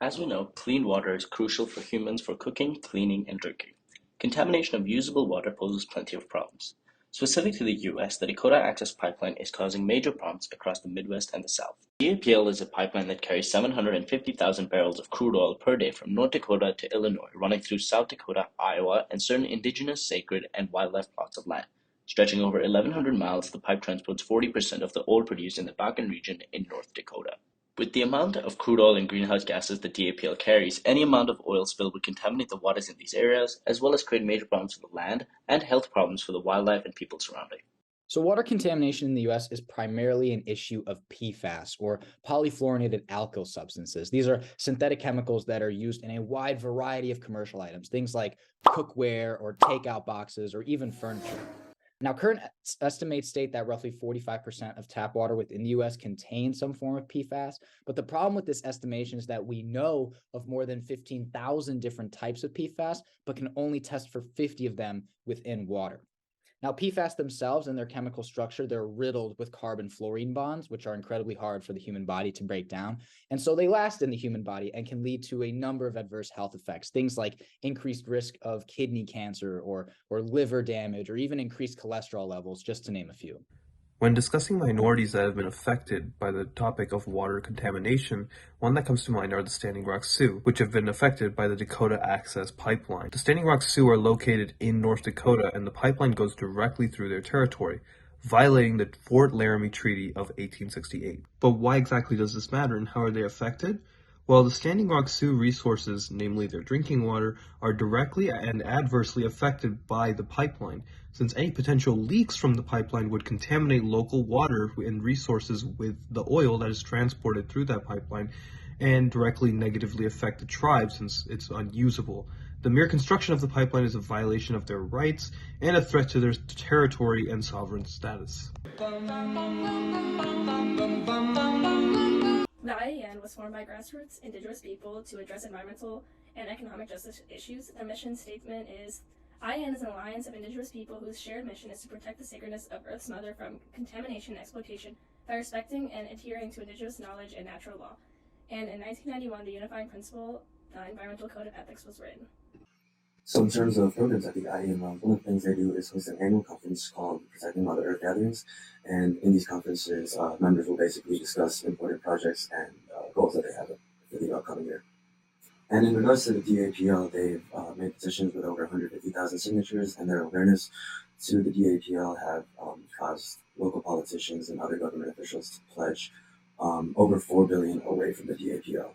As we know, clean water is crucial for humans for cooking, cleaning, and drinking. Contamination of usable water poses plenty of problems. Specific to the US, the Dakota Access Pipeline is causing major problems across the Midwest and the South. DAPL is a pipeline that carries 750,000 barrels of crude oil per day from North Dakota to Illinois, running through South Dakota, Iowa, and certain indigenous, sacred, and wildlife plots of land. Stretching over 1,100 miles, the pipe transports 40% of the oil produced in the Bakken region in North Dakota. With the amount of crude oil and greenhouse gases that DAPL carries, any amount of oil spill would contaminate the waters in these areas, as well as create major problems for the land and health problems for the wildlife and people surrounding. So water contamination in the US is primarily an issue of PFAS, or polyfluorinated alkyl substances. These are synthetic chemicals that are used in a wide variety of commercial items, things like cookware or takeout boxes or even furniture. Now, current estimates state that roughly 45% of tap water within the US contains some form of PFAS. But the problem with this estimation is that we know of more than 15,000 different types of PFAS, but can only test for 50 of them within water. Now, PFAS themselves and their chemical structure, they're riddled with carbon-fluorine bonds, which are incredibly hard for the human body to break down. And so they last in the human body and can lead to a number of adverse health effects, things like increased risk of kidney cancer or liver damage, or even increased cholesterol levels, just to name a few. When discussing minorities that have been affected by the topic of water contamination, one that comes to mind are the Standing Rock Sioux, which have been affected by the Dakota Access Pipeline. The Standing Rock Sioux are located in North Dakota, and the pipeline goes directly through their territory, violating the Fort Laramie Treaty of 1868. But why exactly does this matter, and how are they affected? Well, the Standing Rock Sioux resources, namely their drinking water, are directly and adversely affected by the pipeline, since any potential leaks from the pipeline would contaminate local water and resources with the oil that is transported through that pipeline, and directly negatively affect the tribe since it's unusable. The mere construction of the pipeline is a violation of their rights and a threat to their territory and sovereign status. The IAN was formed by grassroots indigenous people to address environmental and economic justice issues. The mission statement is, IAN is an alliance of indigenous people whose shared mission is to protect the sacredness of Earth's mother from contamination and exploitation by respecting and adhering to indigenous knowledge and natural law. And in 1991, the unifying principle, the Environmental Code of Ethics, was written. So in terms of programs at the IEM, one of the things they do is host an annual conference called Protecting Mother Earth Gatherings. And in these conferences, members will basically discuss important projects and goals that they have for the upcoming year. And in regards to the DAPL, they've made petitions with over 150,000 signatures, and their awareness to the DAPL have caused local politicians and other government officials to pledge over $4 billion away from the DAPL.